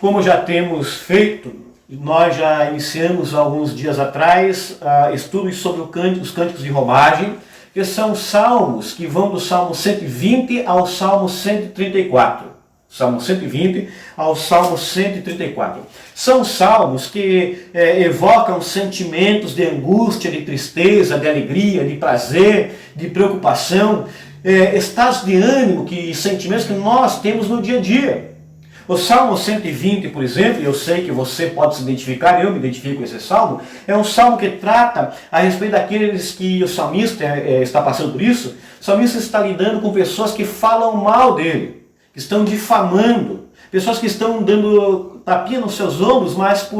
Como já temos feito, nós já iniciamos alguns dias atrás estudos sobre os cânticos de romagem, que são salmos que vão do Salmo 120 ao Salmo 134. Salmo 120 ao Salmo 134. São salmos que evocam sentimentos de angústia, de tristeza, de alegria, de prazer, de preocupação, estados de ânimo e sentimentos que nós temos no dia a dia. O Salmo 120, por exemplo, eu sei que você pode se identificar, eu me identifico com esse salmo, é um salmo que trata a respeito daqueles que o salmista está passando por isso. O salmista está lidando com pessoas que falam mal dele, que estão difamando, pessoas que estão dando tapinha nos seus ombros, mas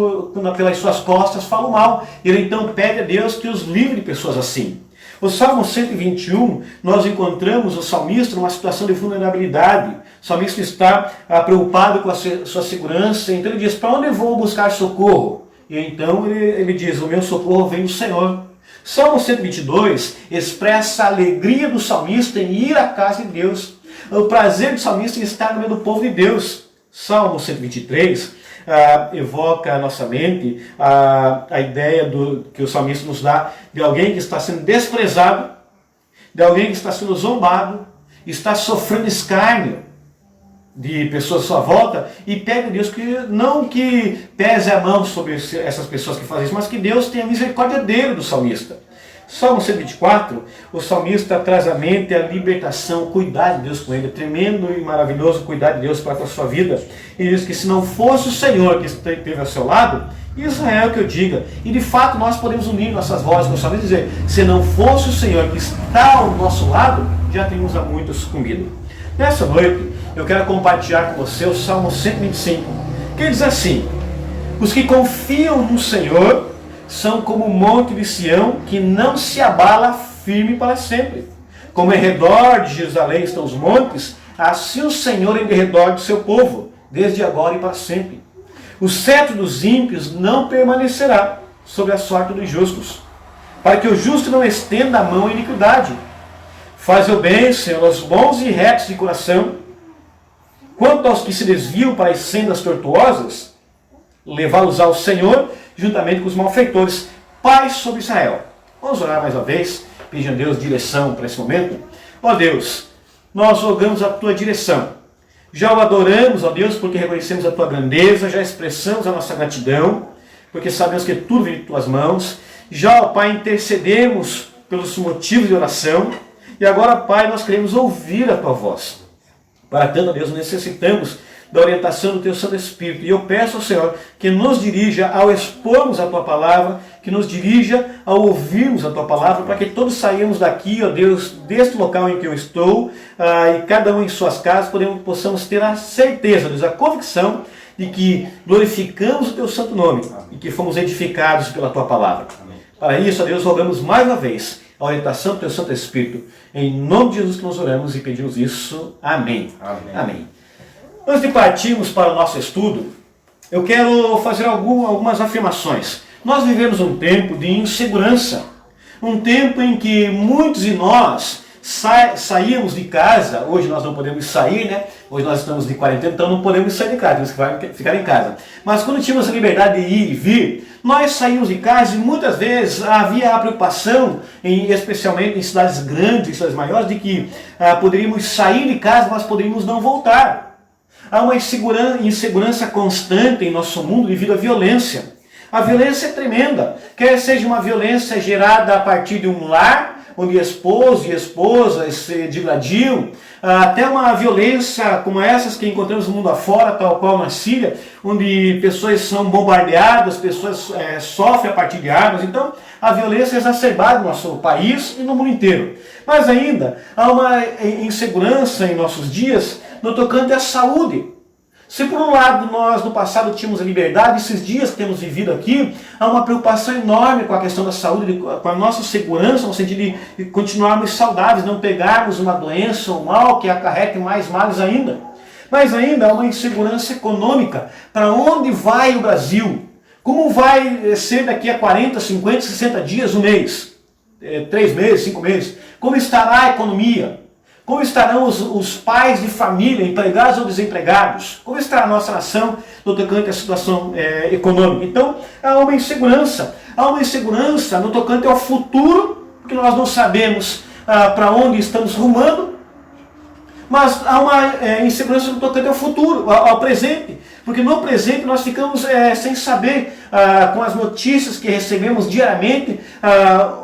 pelas suas costas falam mal. Ele então pede a Deus que os livre de pessoas assim. O Salmo 121, nós encontramos o salmista numa situação de vulnerabilidade. O salmista está preocupado com a sua segurança, então ele diz, para onde eu vou buscar socorro? E então ele diz, o meu socorro vem do Senhor. Salmo 122 expressa a alegria do salmista em ir à casa de Deus. O prazer do salmista em estar no meio do povo de Deus. Salmo 123 evoca a nossa mente a ideia que o salmista nos dá de alguém que está sendo desprezado, de alguém que está sendo zombado, está sofrendo escárnio de pessoas à sua volta, e pede a Deus que pese a mão sobre essas pessoas que fazem isso, mas que Deus tenha misericórdia dele, do salmista. Salmo 124, o salmista traz à mente a libertação, o cuidado de Deus com ele, tremendo e maravilhoso cuidado de Deus para com a sua vida. Ele diz que se não fosse o Senhor que esteve ao seu lado, Israel que eu diga. E de fato nós podemos unir nossas vozes com o salmista e dizer, se não fosse o Senhor que está ao nosso lado, já teríamos há muito sucumbido. Nessa noite, eu quero compartilhar com você o Salmo 125, que diz assim, os que confiam no Senhor são como o monte de Sião, que não se abala, firme para sempre. Como em redor de Jerusalém estão os montes, assim o Senhor em redor do seu povo, desde agora e para sempre. O cetro dos ímpios não permanecerá sobre a sorte dos justos, para que o justo não estenda a mão à iniquidade. Faz o bem, Senhor, aos bons e retos de coração. Quanto aos que se desviam para as sendas tortuosas, levá-los ao Senhor, juntamente com os malfeitores. Paz sobre Israel. Vamos orar mais uma vez, pedindo a Deus direção para esse momento. Ó Deus, nós rogamos a Tua direção. Já o adoramos, ó Deus, porque reconhecemos a Tua grandeza, já expressamos a nossa gratidão, porque sabemos que tudo vem de Tuas mãos. Já, ó Pai, intercedemos pelos motivos de oração. E agora, Pai, nós queremos ouvir a Tua voz. Para tanto, ó Deus, necessitamos da orientação do Teu Santo Espírito. E eu peço ao Senhor que nos dirija ao expormos a Tua palavra, que nos dirija ao ouvirmos a Tua palavra, para que todos saímos daqui, ó Deus, deste local em que eu estou, e cada um em suas casas, possamos ter a certeza, Deus, a convicção de que glorificamos o Teu santo nome e que fomos edificados pela Tua palavra. Amém. Para isso, ó Deus, rogamos mais uma vez a orientação do Teu Santo Espírito. Em nome de Jesus que nós oramos e pedimos isso. Amém. Amém. Amém. Antes de partirmos para o nosso estudo, eu quero fazer algumas afirmações. Nós vivemos um tempo de insegurança, um tempo em que muitos de nós saímos de casa. Hoje nós não podemos sair, né? Hoje nós estamos de quarentena, então não podemos sair de casa, temos que ficar em casa. Mas quando tínhamos a liberdade de ir e vir, nós saímos de casa e muitas vezes havia a preocupação, especialmente em cidades grandes, em cidades maiores, de que poderíamos sair de casa, mas poderíamos não voltar. Há uma insegurança constante em nosso mundo devido à violência. A violência é tremenda, quer seja uma violência gerada a partir de um lar, onde esposo e esposa se digladiam, até uma violência como essas que encontramos no mundo afora, tal qual na Síria, onde pessoas são bombardeadas, pessoas sofrem a partir de armas. Então, a violência é exacerbada no nosso país e no mundo inteiro. Mas ainda, há uma insegurança em nossos dias no tocante à saúde. Se por um lado nós no passado tínhamos a liberdade, esses dias que temos vivido aqui, há uma preocupação enorme com a questão da saúde, com a nossa segurança, no sentido de continuarmos saudáveis, não pegarmos uma doença ou mal que acarrete mais males ainda. Mas ainda há uma insegurança econômica. Para onde vai o Brasil? Como vai ser daqui a 40, 50, 60 dias, um mês? 3 meses, 5 meses? Como estará a economia? Como estarão os pais de família, empregados ou desempregados? Como estará a nossa nação no tocante à situação econômica? Então, há uma insegurança. Há uma insegurança no tocante ao futuro, porque nós não sabemos para onde estamos rumando. Mas há uma insegurança no tocante ao futuro, ao presente. Porque no presente nós ficamos sem saber, com as notícias que recebemos diariamente,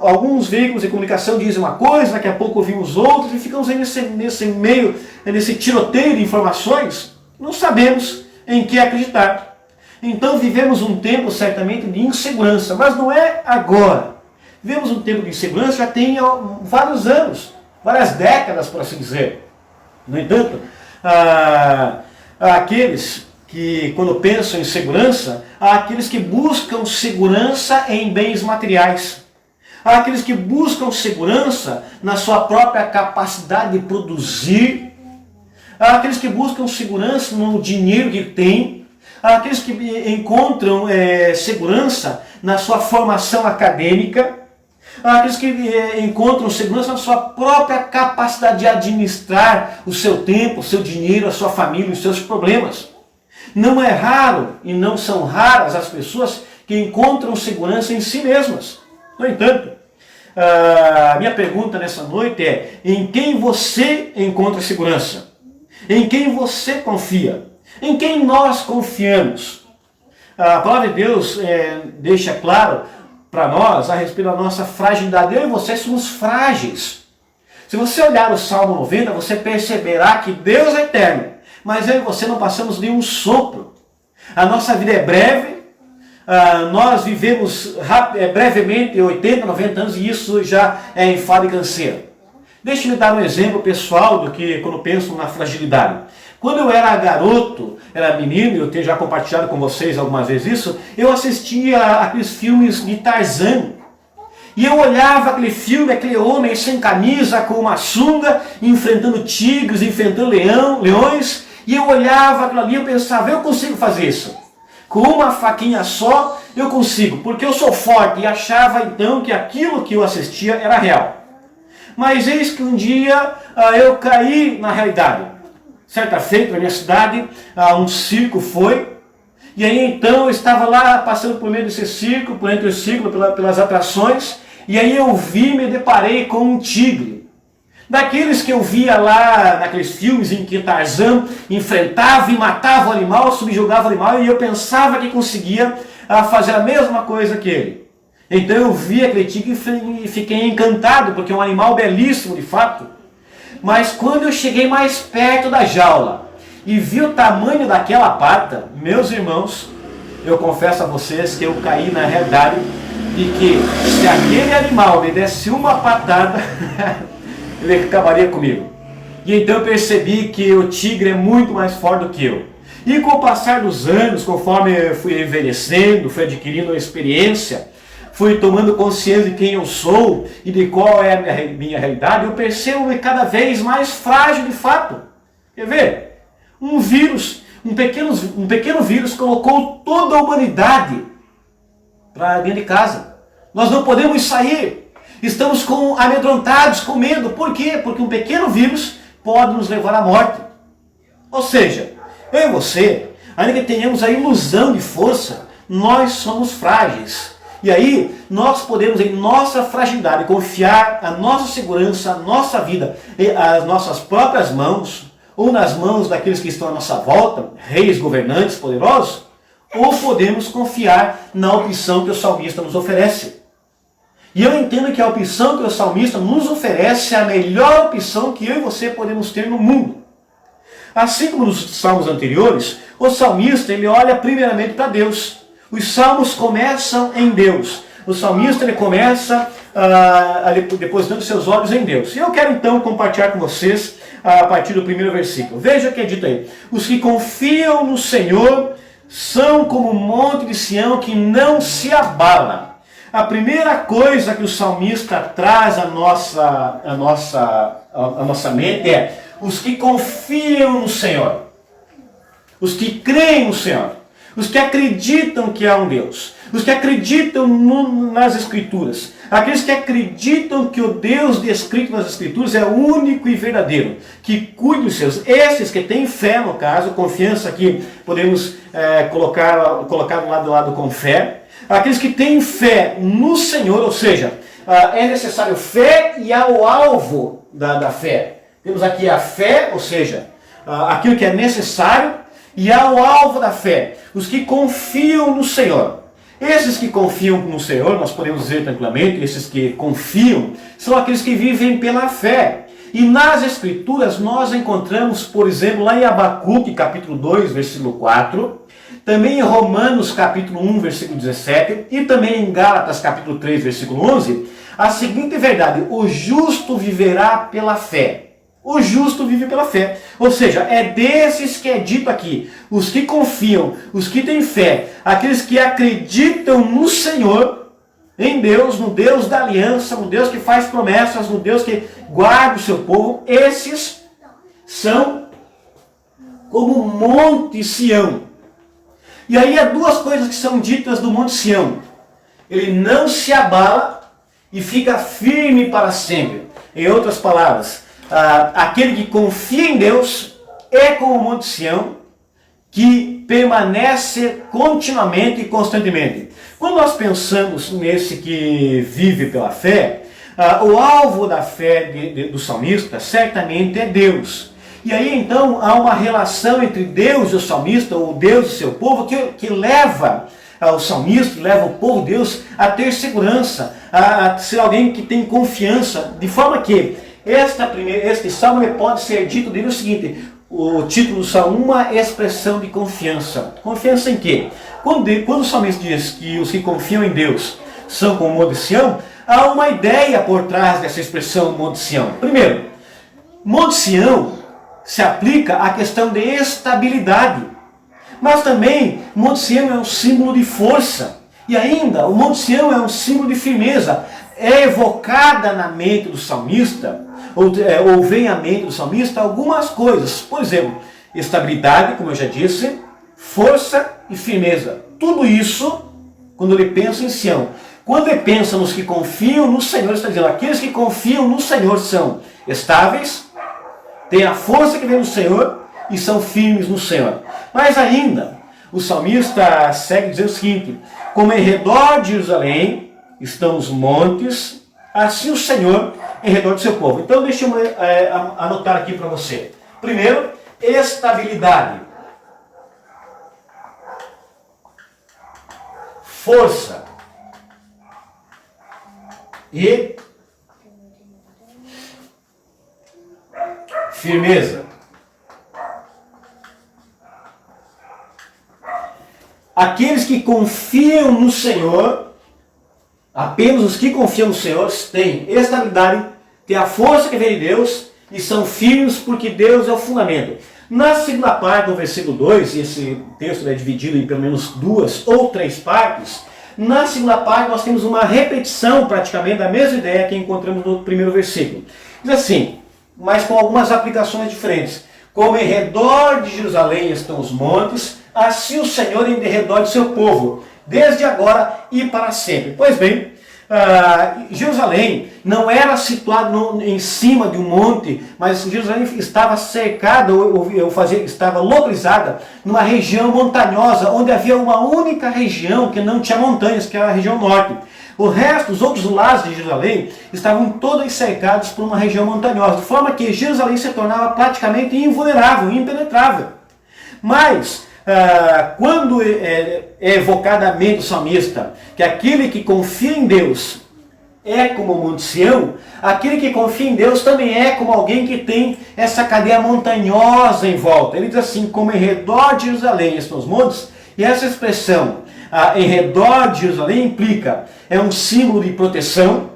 alguns veículos de comunicação dizem uma coisa, daqui a pouco ouvimos outros, e ficamos aí nesse meio, nesse tiroteio de informações, não sabemos em que acreditar. Então vivemos um tempo certamente de insegurança, mas não é agora. Vivemos um tempo de insegurança já tem vários anos, várias décadas, por assim dizer. No entanto, aqueles que, quando pensam em segurança, há aqueles que buscam segurança em bens materiais. Há aqueles que buscam segurança na sua própria capacidade de produzir. Há aqueles que buscam segurança no dinheiro que têm. Há aqueles que encontram segurança na sua formação acadêmica. Há aqueles que encontram segurança na sua própria capacidade de administrar o seu tempo, o seu dinheiro, a sua família, os seus problemas. Não é raro e não são raras as pessoas que encontram segurança em si mesmas. No entanto, a minha pergunta nessa noite é: em quem você encontra segurança? Em quem você confia? Em quem nós confiamos? A palavra de Deus deixa claro para nós a respeito da nossa fragilidade. Eu e você somos frágeis. Se você olhar o Salmo 90, você perceberá que Deus é eterno, mas eu e você não passamos nenhum sopro. A nossa vida é breve, nós vivemos brevemente 80, 90 anos, e isso já é enfado e canseira. Deixe-me dar um exemplo pessoal do que quando penso na fragilidade. Quando eu era garoto, era menino, eu tenho já compartilhado com vocês algumas vezes isso, eu assistia aqueles filmes de Tarzan. E eu olhava aquele filme, aquele homem sem camisa, com uma sunga, enfrentando tigres, enfrentando leões, e eu olhava aquilo ali e eu pensava, eu consigo fazer isso. Com uma faquinha só, eu consigo, porque eu sou forte, e achava então que aquilo que eu assistia era real. Mas eis que um dia eu caí na realidade. Certa feita, na minha cidade, um circo foi, e aí então eu estava lá passando por meio desse circo, por entre o circo, pelas atrações, e aí eu me deparei com um tigre. Daqueles que eu via lá naqueles filmes em que Tarzan enfrentava e matava o animal, subjugava o animal, e eu pensava que conseguia fazer a mesma coisa que ele. Então eu vi aquele tigre e fiquei encantado, porque é um animal belíssimo de fato. Mas quando eu cheguei mais perto da jaula e vi o tamanho daquela pata, meus irmãos, eu confesso a vocês que eu caí na realidade de que se aquele animal me desse uma patada, ele acabaria comigo. E então eu percebi que o tigre é muito mais forte do que eu. E com o passar dos anos, conforme eu fui envelhecendo, fui adquirindo uma experiência, fui tomando consciência de quem eu sou e de qual é a minha realidade, eu percebo-me cada vez mais frágil de fato. Quer ver? Um vírus, um pequeno vírus colocou toda a humanidade para dentro de casa. Nós não podemos sair. Estamos amedrontados, com medo. Por quê? Porque um pequeno vírus pode nos levar à morte. Ou seja, eu e você, ainda que tenhamos a ilusão de força, nós somos frágeis. E aí, nós podemos, em nossa fragilidade, confiar a nossa segurança, a nossa vida, as nossas próprias mãos, ou nas mãos daqueles que estão à nossa volta, reis, governantes, poderosos, ou podemos confiar na opção que o salmista nos oferece. E eu entendo que a opção que o salmista nos oferece é a melhor opção que eu e você podemos ter no mundo. Assim como nos salmos anteriores, o salmista ele olha primeiramente para Deus. Os salmos começam em Deus. O salmista ele começa depositando seus olhos em Deus. E eu quero então compartilhar com vocês a partir do primeiro versículo. Veja o que é dito aí. Os que confiam no Senhor são como o monte de Sião que não se abala. A primeira coisa que o salmista traz à nossa mente é os que confiam no Senhor. Os que creem no Senhor. Os que acreditam que há um Deus. os que acreditam nas Escrituras, aqueles que acreditam que o Deus descrito nas Escrituras é único e verdadeiro, que cuida dos seus, esses que têm fé, no caso, confiança aqui podemos colocar do lado com fé, aqueles que têm fé no Senhor, ou seja, é necessário fé e há o alvo da fé. Temos aqui a fé, ou seja, aquilo que é necessário, e há o alvo da fé, os que confiam no Senhor. Esses que confiam no Senhor, nós podemos dizer tranquilamente, esses que confiam, são aqueles que vivem pela fé. E nas Escrituras nós encontramos, por exemplo, lá em Abacuque, capítulo 2, versículo 4, também em Romanos, capítulo 1, versículo 17, e também em Gálatas, capítulo 3, versículo 11, a seguinte verdade: o justo viverá pela fé. O justo vive pela fé. Ou seja, é desses que é dito aqui, os que confiam, os que têm fé, aqueles que acreditam no Senhor, em Deus, no Deus da aliança, no Deus que faz promessas, no Deus que guarda o seu povo. Esses são como o Monte Sião. E aí há duas coisas que são ditas do Monte Sião: ele não se abala e fica firme para sempre. Em outras palavras, aquele que confia em Deus é como o Monte Sião, que permanece continuamente e constantemente. Quando nós pensamos nesse que vive pela fé, o alvo da fé do salmista certamente é Deus. E aí então há uma relação entre Deus e o salmista, ou Deus e o seu povo, que leva o salmista, leva o povo de Deus a ter segurança, a ser alguém que tem confiança, de forma que este salmo pode ser dito dele o seguinte: o título do salmo, uma expressão de confiança. Confiança em quê? Quando o salmista diz que os que confiam em Deus são como o Monte Sião, há uma ideia por trás dessa expressão Monte Sião. Primeiro, Monte Sião se aplica à questão de estabilidade, mas também Monte Sião é um símbolo de força, e ainda o Monte Sião é um símbolo de firmeza. É evocada na mente do salmista, ou vem à mente do salmista algumas coisas. Por exemplo, estabilidade, como eu já disse, força e firmeza. Tudo isso quando ele pensa em Sião. Quando ele pensa nos que confiam no Senhor, está dizendo, aqueles que confiam no Senhor são estáveis, têm a força que vem do Senhor e são firmes no Senhor. Mas ainda, o salmista segue dizendo o seguinte: como em redor de Jerusalém estão os montes, assim o Senhor em redor do seu povo. Então deixa eu anotar aqui para você. Primeiro, estabilidade. Força. E firmeza. Aqueles que confiam no Senhor, apenas os que confiam no Senhor têm estabilidade, têm a força que vem de Deus e são firmes porque Deus é o fundamento. Na segunda parte do versículo 2, e esse texto é dividido em pelo menos 2 ou 3 partes, na segunda parte nós temos uma repetição praticamente da mesma ideia que encontramos no primeiro versículo. Diz assim, mas com algumas aplicações diferentes. Como em redor de Jerusalém estão os montes, assim o Senhor em redor do seu povo, desde agora e para sempre. Pois bem, Jerusalém não era situado em cima de um monte, mas Jerusalém estava cercada, estava localizada numa região montanhosa, onde havia uma única região que não tinha montanhas, que era a região norte. O resto, os outros lados de Jerusalém, estavam todos cercados por uma região montanhosa, de forma que Jerusalém se tornava praticamente invulnerável, impenetrável. Mas quando é evocadamente o salmista que aquele que confia em Deus é como o Monte Sião, aquele que confia em Deus também é como alguém que tem essa cadeia montanhosa em volta. Ele diz assim, como em redor de Jerusalém estão os montes, e essa expressão em redor de Jerusalém implica, é um símbolo de proteção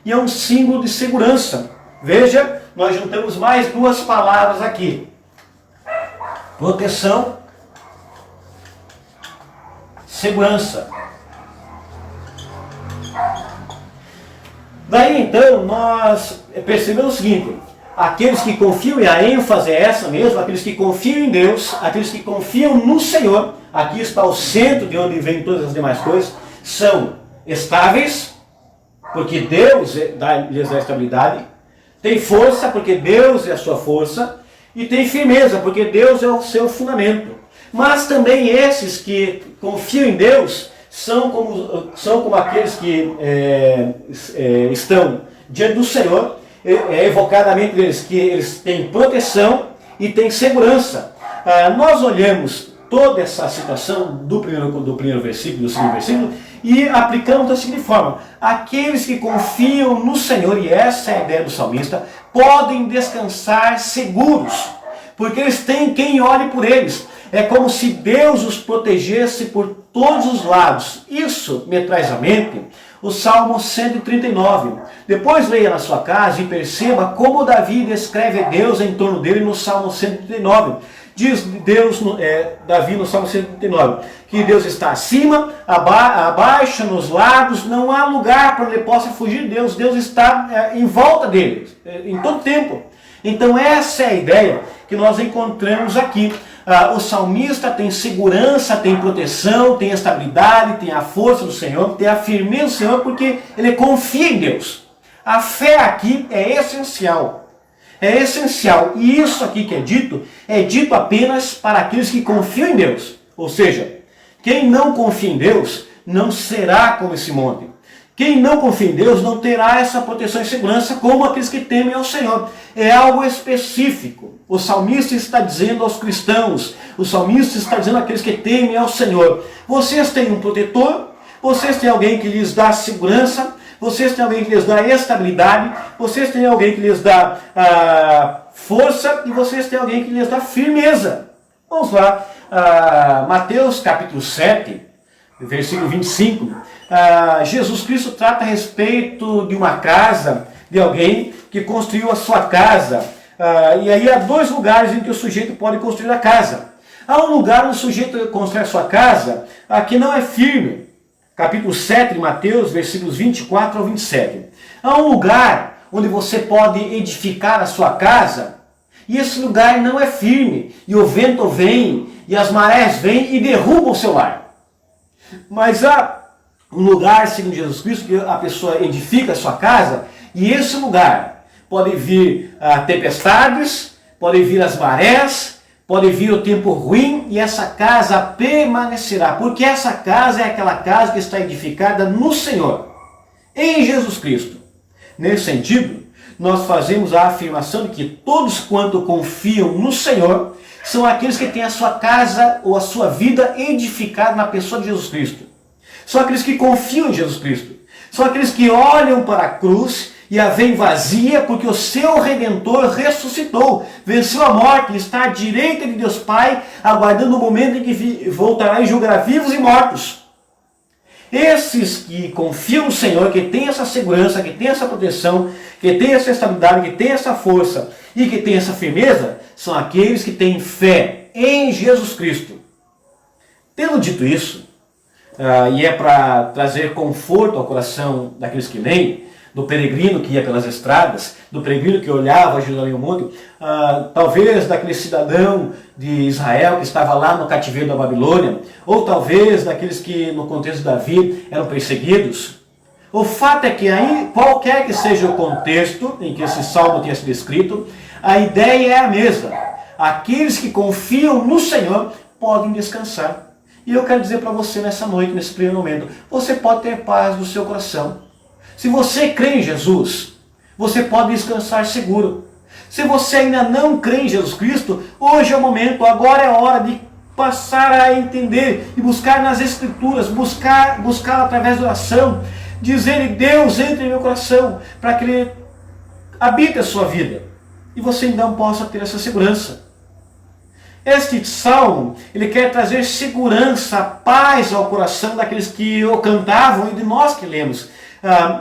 e é um símbolo de segurança. Veja, nós juntamos mais duas palavras aqui: proteção, segurança. Daí então nós percebemos o seguinte: aqueles que confiam, e a ênfase é essa mesmo, aqueles que confiam em Deus, aqueles que confiam no Senhor, aqui está o centro de onde vem todas as demais coisas, são estáveis, porque Deus lhes dá estabilidade, tem força, porque Deus é a sua força, e tem firmeza, porque Deus é o seu fundamento. Mas também esses que confiam em Deus são como aqueles que estão diante do Senhor, evocadamente deles, que eles têm proteção e têm segurança. Nós olhamos toda essa situação do primeiro versículo, do segundo versículo, e aplicamos da seguinte forma: aqueles que confiam no Senhor, e essa é a ideia do salmista, podem descansar seguros, porque eles têm quem olhe por eles. É como se Deus os protegesse por todos os lados. Isso me traz à mente o Salmo 139. Depois leia na sua casa e perceba como Davi descreve Deus em torno dele no Salmo 139. Diz Davi no Salmo 139, que Deus está acima, abaixo, nos lados, não há lugar para onde ele possa fugir de Deus. Deus está em volta dele, em todo tempo. Então essa é a ideia que nós encontramos aqui. O salmista tem segurança, tem proteção, tem estabilidade, tem a força do Senhor, tem a firmeza do Senhor, porque ele confia em Deus. A fé aqui é essencial. É essencial. E isso aqui que é dito apenas para aqueles que confiam em Deus. Ou seja, quem não confia em Deus não será como esse monte. Quem não confia em Deus não terá essa proteção e segurança como aqueles que temem ao Senhor. É algo específico. O salmista está dizendo aos cristãos, o salmista está dizendo àqueles que temem ao Senhor: vocês têm um protetor, vocês têm alguém que lhes dá segurança, vocês têm alguém que lhes dá estabilidade, vocês têm alguém que lhes dá força e vocês têm alguém que lhes dá firmeza. Vamos lá, Mateus capítulo 7, versículo 25. Jesus Cristo trata a respeito de uma casa, de alguém que construiu a sua casa. E aí há dois lugares em que o sujeito pode construir a casa. Há um lugar onde o sujeito constrói a sua casa que não é firme. Capítulo 7 de Mateus, versículos 24 ao 27. Há um lugar onde você pode edificar a sua casa, e esse lugar não é firme, e o vento vem, e as marés vêm e derrubam o seu lar. Mas há um lugar, segundo Jesus Cristo, que a pessoa edifica a sua casa, e esse lugar pode vir tempestades, pode vir as marés, pode vir o tempo ruim, e essa casa permanecerá, porque essa casa é aquela casa que está edificada no Senhor, em Jesus Cristo. Nesse sentido, nós fazemos a afirmação de que todos quanto confiam no Senhor são aqueles que têm a sua casa ou a sua vida edificada na pessoa de Jesus Cristo. São aqueles que confiam em Jesus Cristo. São aqueles que olham para a cruz e a veem vazia, porque o seu Redentor ressuscitou, venceu a morte, ele está à direita de Deus Pai, aguardando o momento em que voltará e julgará vivos e mortos. Esses que confiam no Senhor, que têm essa segurança, que têm essa proteção, que têm essa estabilidade, que têm essa força e que têm essa firmeza, são aqueles que têm fé em Jesus Cristo. Tendo dito isso, e é para trazer conforto ao coração daqueles que leem, do peregrino que ia pelas estradas, do peregrino que olhava Jerusalém ao monte, talvez daquele cidadão de Israel que estava lá no cativeiro da Babilônia, ou talvez daqueles que no contexto de Davi eram perseguidos. O fato é que aí, qualquer que seja o contexto em que esse salmo tenha sido escrito, a ideia é a mesma. Aqueles que confiam no Senhor podem descansar. E eu quero dizer para você nessa noite, nesse primeiro momento, você pode ter paz no seu coração. Se você crê em Jesus, você pode descansar seguro. Se você ainda não crê em Jesus Cristo, hoje é o momento, agora é a hora de passar a entender e buscar nas Escrituras, buscar através da oração, dizer: Deus, entre em meu coração, para que Ele habite a sua vida. E você então possa ter essa segurança. Este salmo, ele quer trazer segurança, paz ao coração daqueles que o cantavam e de nós que lemos.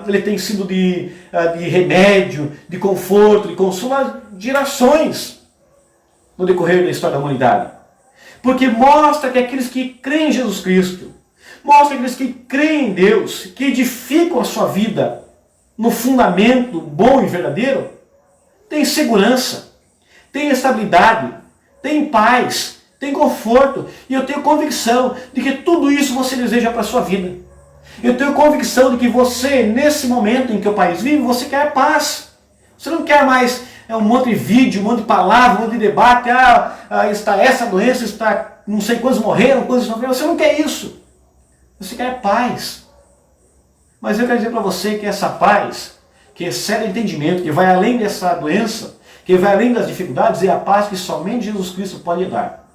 Ele tem sido de remédio, de conforto, de consolo a gerações no decorrer da história da humanidade. Porque mostra que aqueles que creem em Jesus Cristo, mostra aqueles que creem em Deus, que edificam a sua vida no fundamento bom e verdadeiro, têm segurança, têm estabilidade, têm paz, tem conforto, e eu tenho convicção de que tudo isso você deseja para a sua vida. Eu tenho convicção de que você, nesse momento em que o país vive, você quer paz. Você não quer mais um monte de vídeo, um monte de palavra, um monte de debate, está essa doença, está não sei quantos morreram, quantos não morreram. Você não quer isso. Você quer paz. Mas eu quero dizer para você que essa paz, que excede o entendimento, que vai além dessa doença, que vai além das dificuldades, é a paz que somente Jesus Cristo pode dar.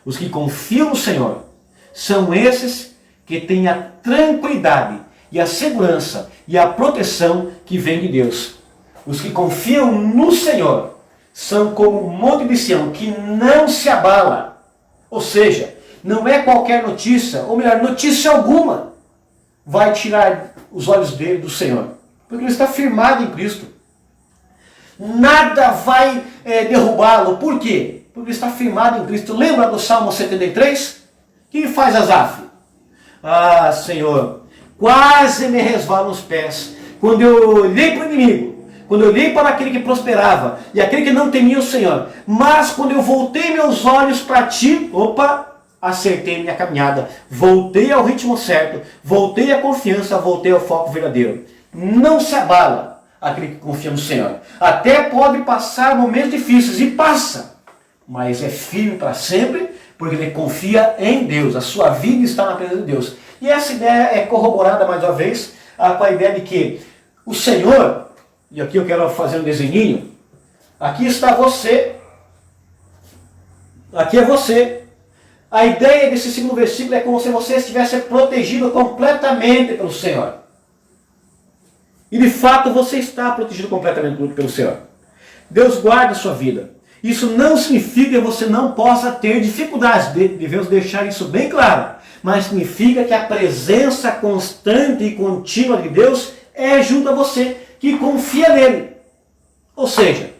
Os que confiam no Senhor são esses que têm a tranquilidade e a segurança e a proteção que vem de Deus. Os que confiam no Senhor são como o monte de Sião, que não se abala. Ou seja, não é qualquer notícia, ou melhor, notícia alguma vai tirar os olhos dele do Senhor. Porque ele está firmado em Cristo. Nada vai derrubá-lo. Por quê? Porque ele está firmado em Cristo. Lembra do Salmo 73? O que faz Asaf? Ah, Senhor, quase me resvalam os pés. Quando eu olhei para o inimigo, quando eu olhei para aquele que prosperava e aquele que não temia o Senhor, mas quando eu voltei meus olhos para ti, acertei minha caminhada, voltei ao ritmo certo, voltei à confiança, voltei ao foco verdadeiro. Não se abala aquele que confia no Senhor. Até pode passar momentos difíceis, e passa, mas é firme para sempre, porque ele confia em Deus. A sua vida está na presença de Deus. E essa ideia é corroborada mais uma vez com a ideia de que o Senhor, e aqui eu quero fazer um desenhinho, aqui está você, aqui é você. A ideia desse segundo versículo é como se você estivesse protegido completamente pelo Senhor. E de fato você está protegido completamente pelo Senhor. Deus guarda a sua vida. Isso não significa que você não possa ter dificuldades. Devemos deixar isso bem claro. Mas significa que a presença constante e contínua de Deus é junto a você, que confia nele. Ou seja,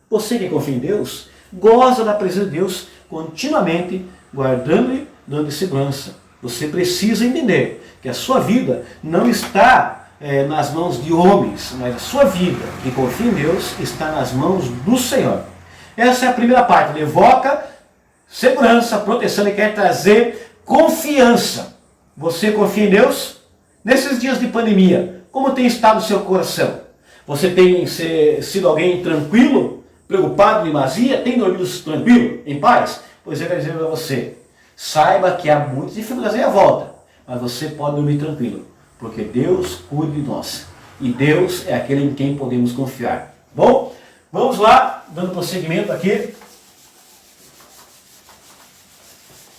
você que confia em Deus, goza da presença de Deus continuamente, guardando-lhe, dando segurança. Você precisa entender que a sua vida não está nas mãos de homens, mas a sua vida, que confia em Deus, está nas mãos do Senhor. Essa é a primeira parte. Ele evoca segurança, proteção, ele quer trazer confiança. Você confia em Deus? Nesses dias de pandemia, como tem estado o seu coração? Você tem sido alguém tranquilo, preocupado, em demasia? Tem dormido tranquilo, em paz? Pois eu quero dizer para você, saiba que há muitas dificuldades aí à volta, mas você pode dormir tranquilo, porque Deus cuida de nós. E Deus é aquele em quem podemos confiar. Bom, vamos lá, dando prosseguimento aqui.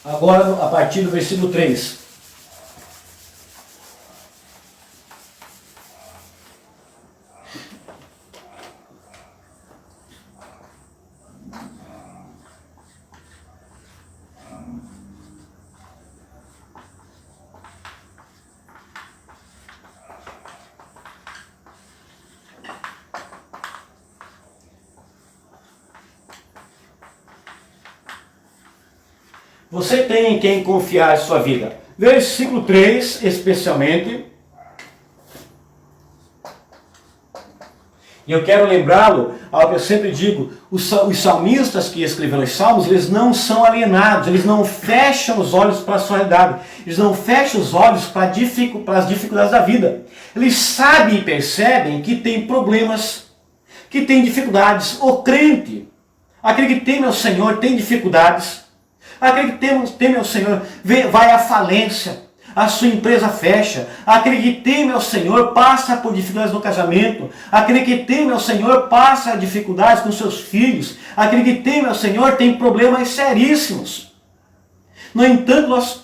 Agora, a partir do versículo 3. Você tem em quem confiar a sua vida. Versículo 3, especialmente. E eu quero lembrá-lo ao que eu sempre digo, os salmistas que escreveram os salmos, eles não são alienados, eles não fecham os olhos para a sua realidade, eles não fecham os olhos para as dificuldades da vida. Eles sabem e percebem que tem problemas, que tem dificuldades. O crente, aquele que teme ao Senhor, tem dificuldades. Aquele que teme ao Senhor vai à falência, a sua empresa fecha. Aquele que teme ao Senhor passa por dificuldades no casamento. Aquele que teme ao Senhor passa dificuldades com seus filhos. Aquele que teme ao Senhor tem problemas seríssimos. No entanto, nós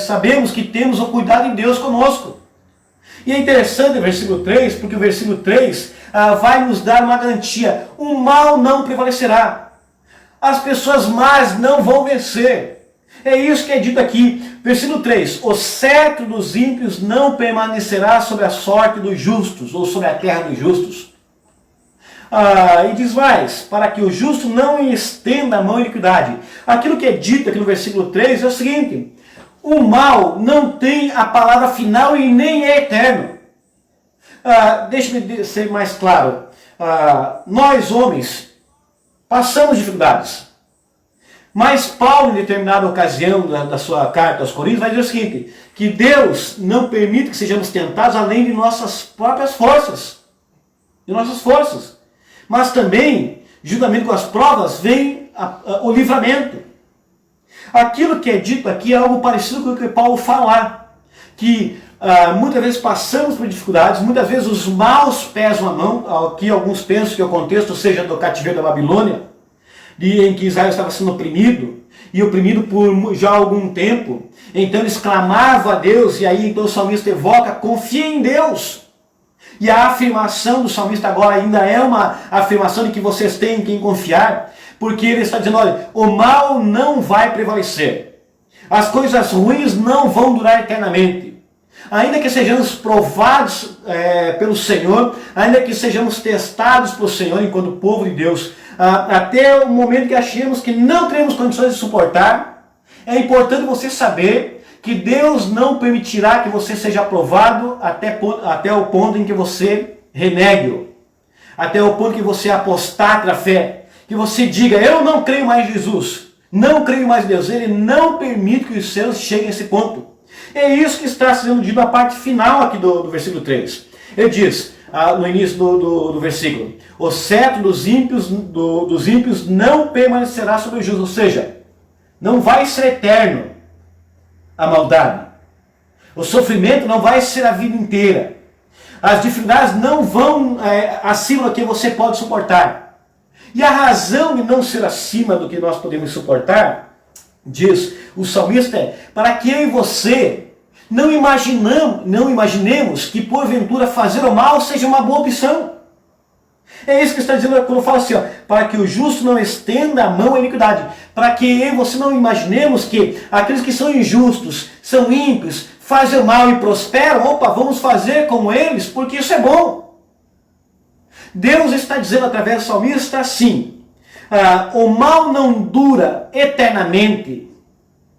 sabemos que temos o cuidado de Deus conosco. E é interessante o versículo 3, porque o versículo 3 vai nos dar uma garantia. O mal não prevalecerá. As pessoas más não vão vencer. É isso que é dito aqui. Versículo 3. O cetro dos ímpios não permanecerá sobre a sorte dos justos, ou sobre a terra dos justos. E diz mais, para que o justo não estenda a mão em iniquidade. Aquilo que é dito aqui no versículo 3 é o seguinte. O mal não tem a palavra final e nem é eterno. Deixe-me ser mais claro. Nós, homens, passamos dificuldades. Mas Paulo, em determinada ocasião da sua carta aos Coríntios, vai dizer o seguinte, que Deus não permite que sejamos tentados além de nossas próprias forças. De nossas forças. Mas também, juntamente com as provas, vem o livramento. Aquilo que é dito aqui é algo parecido com o que Paulo fala lá. Que muitas vezes passamos por dificuldades, muitas vezes os maus pesam a mão. Aqui alguns pensam que o contexto seja do cativeiro da Babilônia, em que Israel estava sendo oprimido, e oprimido por já algum tempo. Então eles clamavam a Deus, e aí então o salmista evoca, confia em Deus. E a afirmação do salmista agora ainda é uma afirmação de que vocês têm em quem confiar, porque ele está dizendo, olha, o mal não vai prevalecer. As coisas ruins não vão durar eternamente. Ainda que sejamos provados pelo Senhor, ainda que sejamos testados pelo Senhor enquanto povo de Deus, até o momento que achemos que não teremos condições de suportar, é importante você saber que Deus não permitirá que você seja aprovado até o ponto em que você renegue-o, até o ponto que você apostate da fé, que você diga, eu não creio mais em Jesus, não creio mais em Deus. Ele não permite que os seus cheguem a esse ponto. É isso que está sendo dito na parte final aqui do versículo 3. Ele diz, no início do versículo, o cetro dos ímpios não permanecerá sobre o justo, ou seja, não vai ser eterno a maldade. O sofrimento não vai ser a vida inteira. As dificuldades não vão acima do que você pode suportar. E a razão de não ser acima do que nós podemos suportar, diz o salmista, para que eu e você não imaginemos que porventura fazer o mal seja uma boa opção. É isso que está dizendo quando fala assim, para que o justo não estenda a mão à iniquidade. Para que eu e você não imaginemos que aqueles que são injustos, são ímpios, fazem o mal e prosperam, vamos fazer como eles, porque isso é bom. Deus está dizendo através do salmista assim, o mal não dura eternamente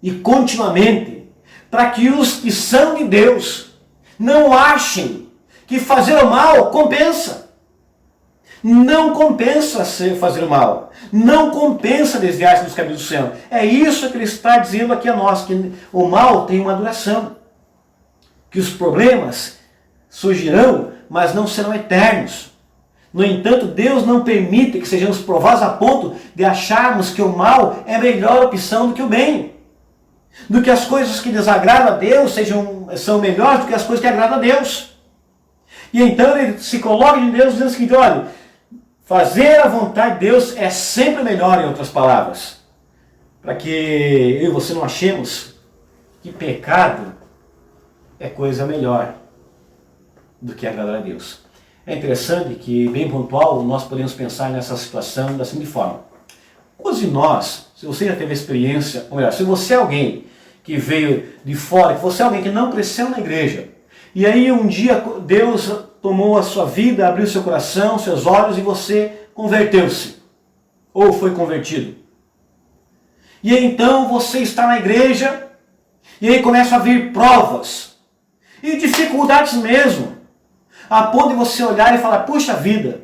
e continuamente, para que os que são de Deus não achem que fazer o mal compensa. Não compensa fazer o mal. Não compensa desviar-se dos caminhos do Senhor. É isso que ele está dizendo aqui a nós, que o mal tem uma duração. Que os problemas surgirão, mas não serão eternos. No entanto, Deus não permite que sejamos provados a ponto de acharmos que o mal é a melhor opção do que o bem. Do que as coisas que desagradam a Deus são melhores do que as coisas que agradam a Deus. E então ele se coloca em Deus dizendo o seguinte, olha, fazer a vontade de Deus é sempre melhor, em outras palavras. Para que eu e você não achemos que pecado é coisa melhor do que agradar a Deus. É interessante que, bem pontual, nós podemos pensar nessa situação da seguinte forma. Quantos de nós, se você já teve experiência, ou melhor, se você é alguém que veio de fora, que você é alguém que não cresceu na igreja, e aí um dia Deus tomou a sua vida, abriu seu coração, seus olhos, e você converteu-se, ou foi convertido. E aí, então você está na igreja, e aí começam a vir provas, e dificuldades mesmo, a ponto de você olhar e falar, puxa vida,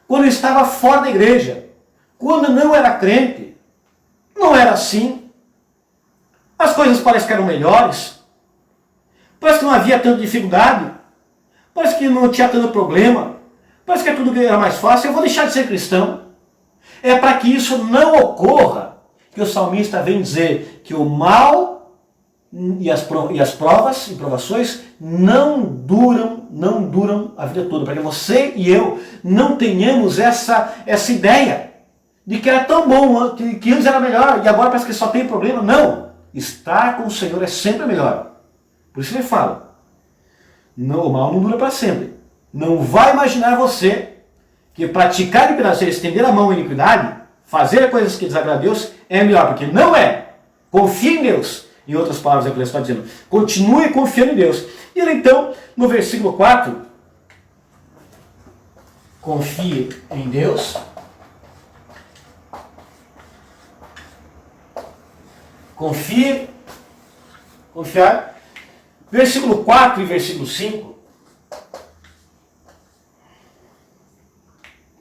quando eu estava fora da igreja, quando não era crente, não era assim. As coisas parecem que eram melhores, parece que não havia tanta dificuldade, parece que não tinha tanto problema, parece que tudo era mais fácil, eu vou deixar de ser cristão. É para que isso não ocorra que o salmista vem dizer que o mal e as provas e provações não duram a vida toda, para que você e eu não tenhamos essa ideia de que era tão bom, que antes era melhor e agora parece que só tem problema. Não, estar com o Senhor é sempre melhor. Por isso ele fala, não, o mal não dura para sempre. Não vai imaginar você que praticar impiedade, estender a mão à iniquidade, fazer coisas que desagradam a Deus, é melhor, porque não é. Confie em Deus. Em outras palavras, é o que ele está dizendo. Continue confiando em Deus. E ele então, no versículo 4, confie em Deus. Confiar. Versículo 4 e versículo 5.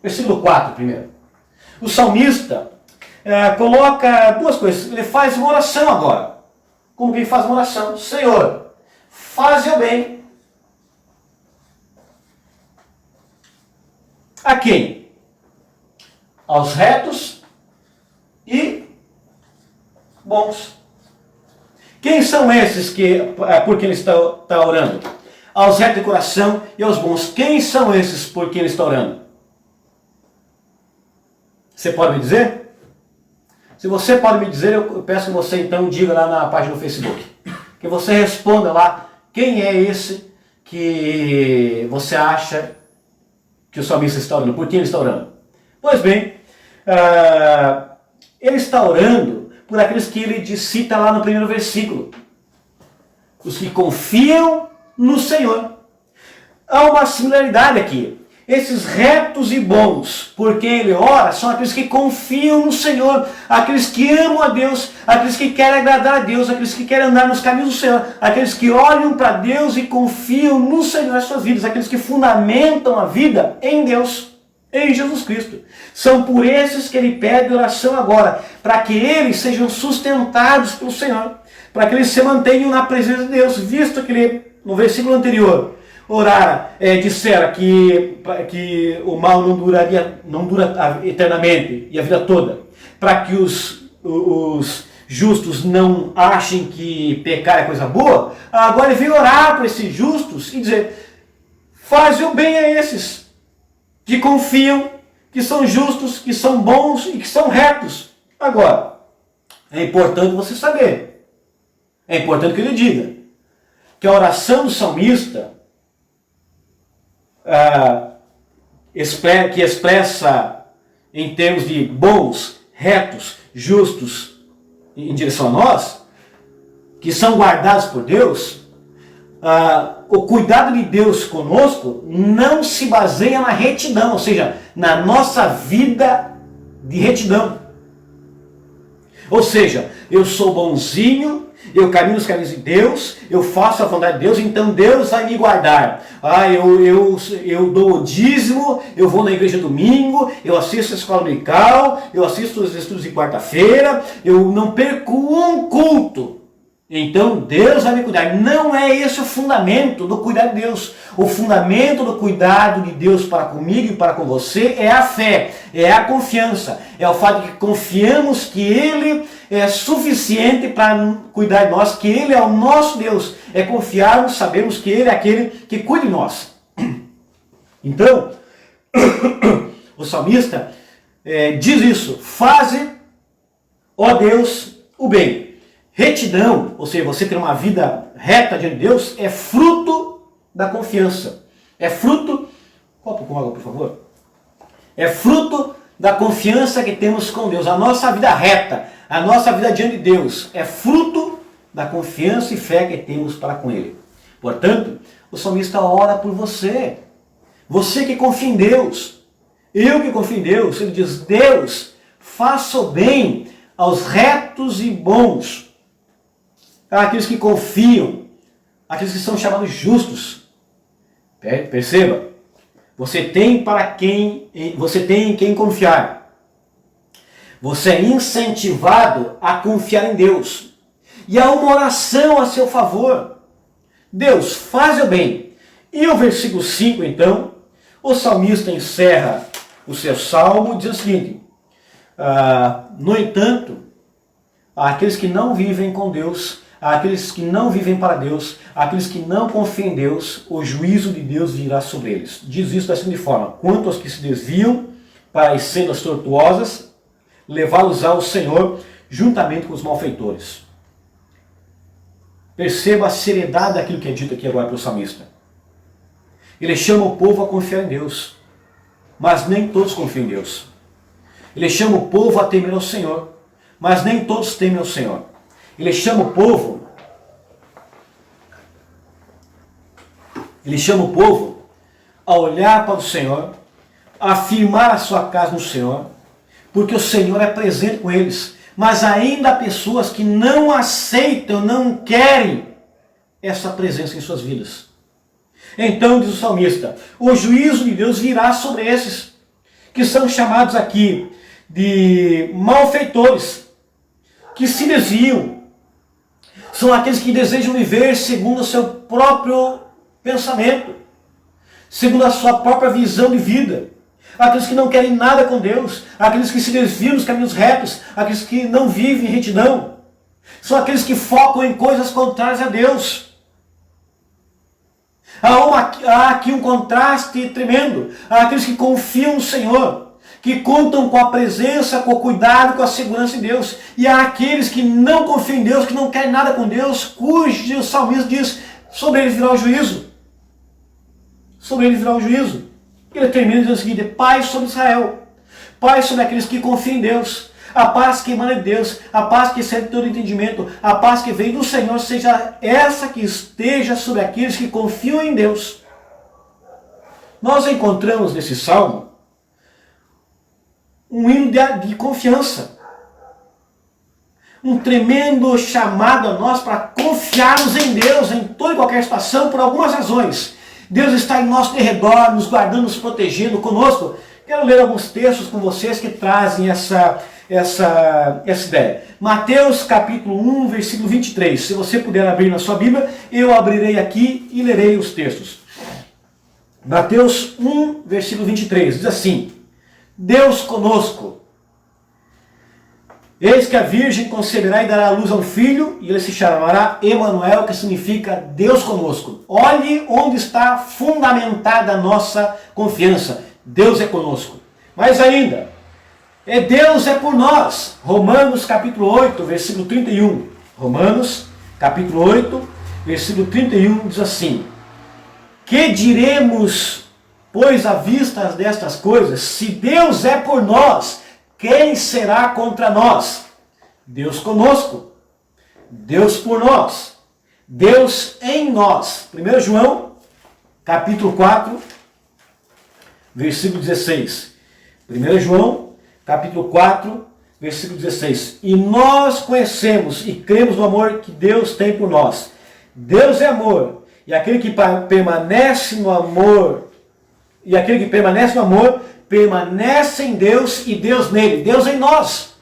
Versículo 4 primeiro. O salmista coloca duas coisas. Ele faz uma oração agora. Como quem faz uma oração? Senhor, faze o bem. A quem? Aos retos e bons. Quem são esses por quem ele está orando? Aos retos de coração e aos bons. Quem são esses por quem ele está orando? Você pode me dizer? Se você pode me dizer, eu peço que você então diga lá na página do Facebook. Que você responda lá quem é esse que você acha que o salmista está orando. Por quem ele está orando? Pois bem, ele está orando por aqueles que ele cita lá no primeiro versículo. Os que confiam no Senhor. Há uma similaridade aqui. Esses retos e bons, por quem ele ora, são aqueles que confiam no Senhor, aqueles que amam a Deus, aqueles que querem agradar a Deus, aqueles que querem andar nos caminhos do Senhor, aqueles que olham para Deus e confiam no Senhor nas suas vidas, aqueles que fundamentam a vida em Deus, em Jesus Cristo. São por esses que ele pede oração agora, para que eles sejam sustentados pelo Senhor, para que eles se mantenham na presença de Deus, visto que ele, no versículo anterior, dissera que o mal não dura eternamente e a vida toda, para que os justos não achem que pecar é coisa boa. Agora ele vem orar para esses justos e dizer: faz o bem a esses que confiam, que são justos, que são bons e que são retos. Agora, é importante você saber, é importante que ele diga que a oração do salmista que expressa em termos de bons, retos, justos em direção a nós, que são guardados por Deus, o cuidado de Deus conosco não se baseia na retidão, ou seja, na nossa vida de retidão. Ou seja, eu sou bonzinho, eu caminho nos caminhos de Deus, eu faço a vontade de Deus, então Deus vai me guardar. Eu dou o dízimo, eu vou na igreja domingo, eu assisto a escola dominical, eu assisto os estudos de quarta-feira, eu não perco um culto. Então Deus vai me cuidar. Não é esse o fundamento do cuidado de Deus. O fundamento do cuidado de Deus para comigo e para com você é a fé, é a confiança. É o fato de que confiamos que Ele é suficiente para cuidar de nós, que Ele é o nosso Deus. É confiarmos, sabemos que Ele é aquele que cuida de nós. Então, o salmista diz isso: faze, ó Deus, o bem. Retidão, ou seja, você ter uma vida reta diante de Deus, é fruto da confiança. É fruto... Copo com água, por favor. É fruto da confiança que temos com Deus. A nossa vida reta, a nossa vida diante de Deus, é fruto da confiança e fé que temos para com Ele. Portanto, o salmista ora por você. Você que confia em Deus. Eu que confio em Deus. Ele diz: Deus, faça o bem aos retos e bons, aqueles que confiam, aqueles que são chamados justos. Perceba, você tem em quem confiar. Você é incentivado a confiar em Deus. E há uma oração a seu favor. Deus, faz o bem. E o versículo 5, então, o salmista encerra o seu salmo e diz o seguinte: no entanto, aqueles que não vivem com Deus, aqueles que não vivem para Deus, aqueles que não confiam em Deus, o juízo de Deus virá sobre eles. Diz isso da seguinte forma: quanto aos que se desviam para as sendas tortuosas, levá-los ao Senhor juntamente com os malfeitores. Perceba a seriedade daquilo que é dito aqui agora pelo salmista. Ele chama o povo a confiar em Deus, mas nem todos confiam em Deus. Ele chama o povo a temer ao Senhor, mas nem todos temem ao Senhor. Ele chama o povo a olhar para o Senhor, a afirmar a sua casa no Senhor, porque o Senhor é presente com eles. Mas ainda há pessoas que não aceitam, não querem essa presença em suas vidas. Então, diz o salmista, o juízo de Deus virá sobre esses que são chamados aqui de malfeitores que se desviam. São aqueles que desejam viver segundo o seu próprio pensamento, segundo a sua própria visão de vida. Aqueles que não querem nada com Deus, aqueles que se desviam dos caminhos retos, aqueles que não vivem em retidão. São aqueles que focam em coisas contrárias a Deus. Há aqui um contraste tremendo. Há aqueles que confiam no Senhor, que contam com a presença, com o cuidado, com a segurança de Deus. E há aqueles que não confiam em Deus, que não querem nada com Deus, cujo salmista diz, sobre eles virá o juízo. Sobre eles virá o juízo. Ele termina dizendo o seguinte: paz sobre Israel, paz sobre aqueles que confiam em Deus, a paz que emana de Deus, a paz que excede todo entendimento, a paz que vem do Senhor, seja essa que esteja sobre aqueles que confiam em Deus. Nós encontramos nesse salmo um hino de confiança, um tremendo chamado a nós para confiarmos em Deus em toda e qualquer situação, por algumas razões. Deus está em nosso derredor, nos guardando, nos protegendo conosco. Quero ler alguns textos com vocês que trazem essa ideia. Mateus capítulo 1, versículo 23. Se você puder abrir na sua Bíblia, eu abrirei aqui e lerei os textos. Mateus 1, versículo 23, diz assim: Deus conosco. Eis que a virgem conceberá e dará à luz a um filho, e ele se chamará Emanuel, que significa Deus conosco. Olhe onde está fundamentada a nossa confiança. Deus é conosco. Mais ainda, Deus é por nós. Romanos capítulo 8, versículo 31. Romanos capítulo 8, versículo 31 diz assim: Que diremos, pois, à vista destas coisas? Se Deus é por nós, quem será contra nós? Deus conosco, Deus por nós, Deus em nós. 1 João, capítulo 4, versículo 16. 1 João, capítulo 4, versículo 16. E nós conhecemos e cremos no amor que Deus tem por nós. Deus é amor, e aquele que permanece no amor, permanece em Deus e Deus nele. Deus em nós,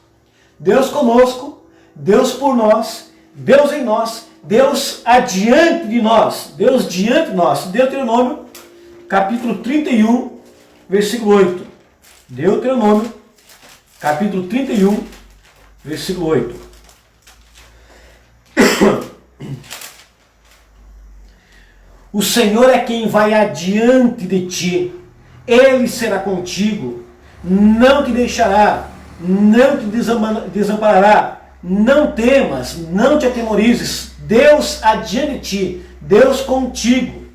Deus conosco, Deus por nós, Deus em nós, Deus adiante de nós, Deus diante de nós. Deuteronômio, capítulo 31, versículo 8. Deuteronômio, capítulo 31, versículo 8. O Senhor é quem vai adiante de ti. Ele será contigo, não te deixará, não te desamparará. Não temas, não te atemorizes. Deus adiante de ti, Deus contigo,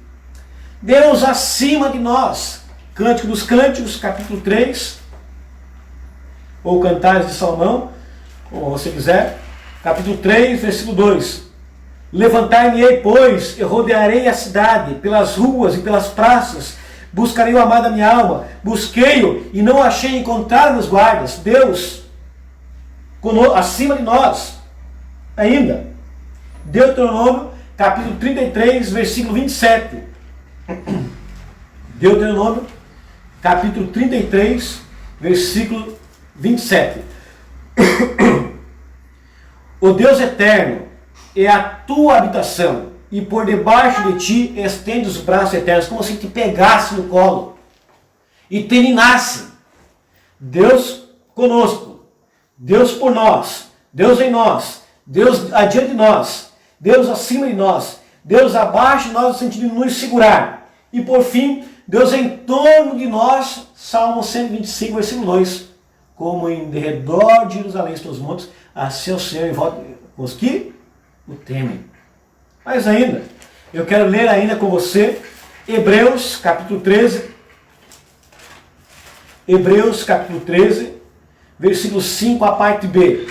Deus acima de nós. Cântico dos Cânticos, capítulo 3, ou Cantares de Salomão, como você quiser, capítulo 3, versículo 2. Levantar-me-ei, pois, e rodearei a cidade, pelas ruas e pelas praças, buscarei o amado da minha alma, busquei-o e não achei, encontrar nos guardas. Deus acima de nós. Ainda, Deuteronômio, capítulo 33, versículo 27. Deuteronômio, capítulo 33, versículo 27. O Deus eterno é a tua habitação, e por debaixo de ti estende os braços eternos, como se te pegasse no colo e te ninasse. Deus conosco, Deus por nós, Deus em nós, Deus adiante de nós, Deus acima de nós, Deus abaixo de nós no sentido de nos segurar. E por fim, Deus em torno de nós, Salmo 125, versículo 2. Como em derredor de Jerusalém estão os montes, assim o Senhor em volta os que o temem. Mas ainda, eu quero ler ainda com você Hebreus capítulo 13. Hebreus capítulo 13, versículo 5, a parte B.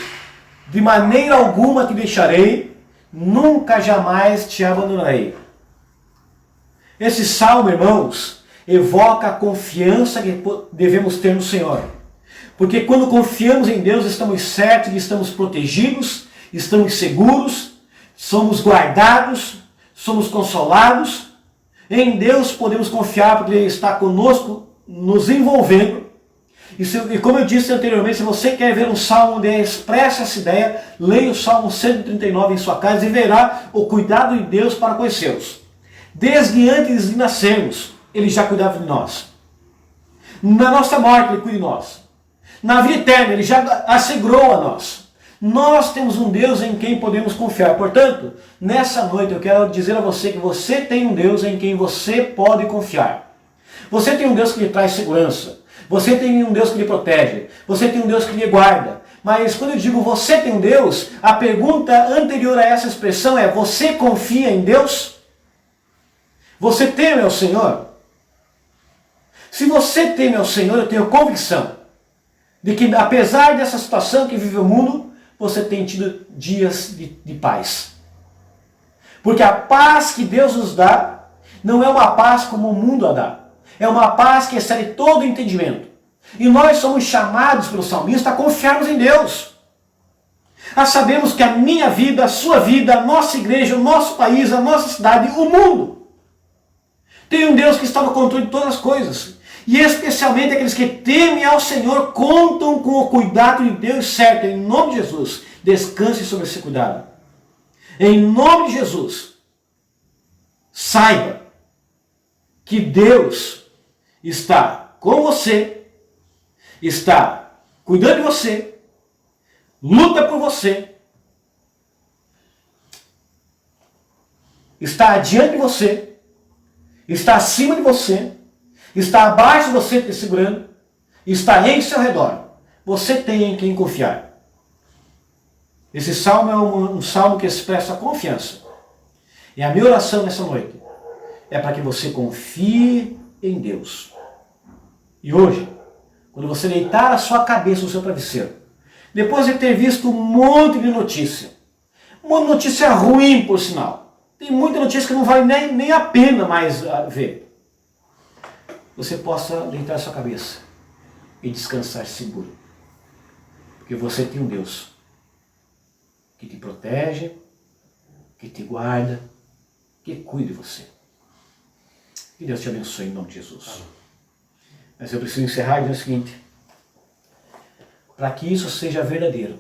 De maneira alguma te deixarei, nunca jamais te abandonarei. Esse salmo, irmãos, evoca a confiança que devemos ter no Senhor. Porque quando confiamos em Deus, estamos certos de estamos protegidos, estamos seguros, somos guardados, somos consolados. Em Deus podemos confiar porque Ele está conosco, nos envolvendo. E como eu disse anteriormente, se você quer ver um salmo onde expressa essa ideia, leia o Salmo 139 em sua casa e verá o cuidado de Deus para conhecê-los. Desde antes de nascermos, Ele já cuidava de nós. Na nossa morte, Ele cuida de nós. Na vida eterna, Ele já assegurou a nós. Nós temos um Deus em quem podemos confiar. Portanto, nessa noite eu quero dizer a você que você tem um Deus em quem você pode confiar. Você tem um Deus que lhe traz segurança. Você tem um Deus que lhe protege. Você tem um Deus que lhe guarda. Mas quando eu digo você tem um Deus, a pergunta anterior a essa expressão é: você confia em Deus? Você teme ao Senhor? Se você teme ao Senhor, eu tenho convicção de que, apesar dessa situação que vive o mundo, você tem tido dias de paz. Porque a paz que Deus nos dá não é uma paz como o mundo a dá. É uma paz que excede todo entendimento. E nós somos chamados pelo salmista a confiarmos em Deus. A sabermos que a minha vida, a sua vida, a nossa igreja, o nosso país, a nossa cidade, o mundo, tem um Deus que está no controle de todas as coisas. E especialmente aqueles que temem ao Senhor contam com o cuidado de Deus certo. Em nome de Jesus, descanse sobre esse cuidado. Em nome de Jesus, saiba que Deus está com você, está cuidando de você, luta por você, está adiante de você, está acima de você, está abaixo de você te segurando, está em seu redor. Você tem em quem confiar. Esse salmo é um salmo que expressa confiança. E a minha oração nessa noite é para que você confie em Deus. E hoje, quando você deitar a sua cabeça no seu travesseiro, depois de ter visto um monte de notícia, uma notícia ruim por sinal, tem muita notícia que não vale nem a pena mais ver, você possa deitar a sua cabeça e descansar seguro. Porque você tem um Deus que te protege, que te guarda, que cuida de você. Que Deus te abençoe em nome de Jesus. Mas eu preciso encerrar dizendo o seguinte: para que isso seja verdadeiro,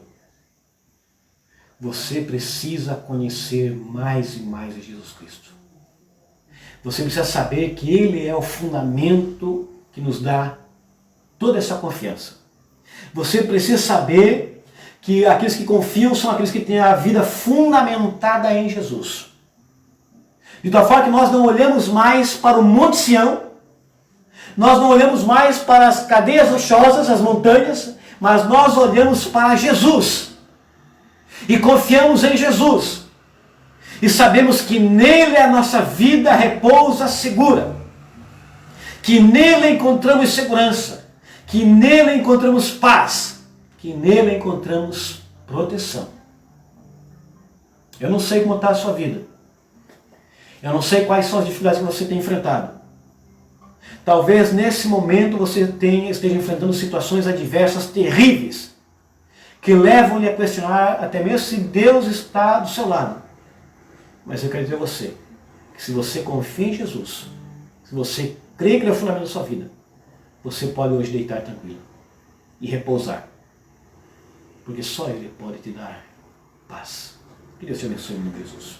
você precisa conhecer mais e mais de Jesus Cristo. Você precisa saber que Ele é o fundamento que nos dá toda essa confiança. Você precisa saber que aqueles que confiam são aqueles que têm a vida fundamentada em Jesus. De tal forma que nós não olhamos mais para o Monte Sião, nós não olhamos mais para as cadeias rochosas, as montanhas, mas nós olhamos para Jesus. E confiamos em Jesus. E sabemos que nele a nossa vida repousa segura. Que nele encontramos segurança. Que nele encontramos paz. Que nele encontramos proteção. Eu não sei como está a sua vida. Eu não sei quais são as dificuldades que você tem enfrentado. Talvez nesse momento você esteja enfrentando situações adversas terríveis, que levam-lhe a questionar até mesmo se Deus está do seu lado. Mas eu quero dizer a você, que se você confia em Jesus, se você crê que Ele é o fundamento da sua vida, você pode hoje deitar tranquilo e repousar. Porque só Ele pode te dar paz. Que Deus te abençoe em nome de Jesus.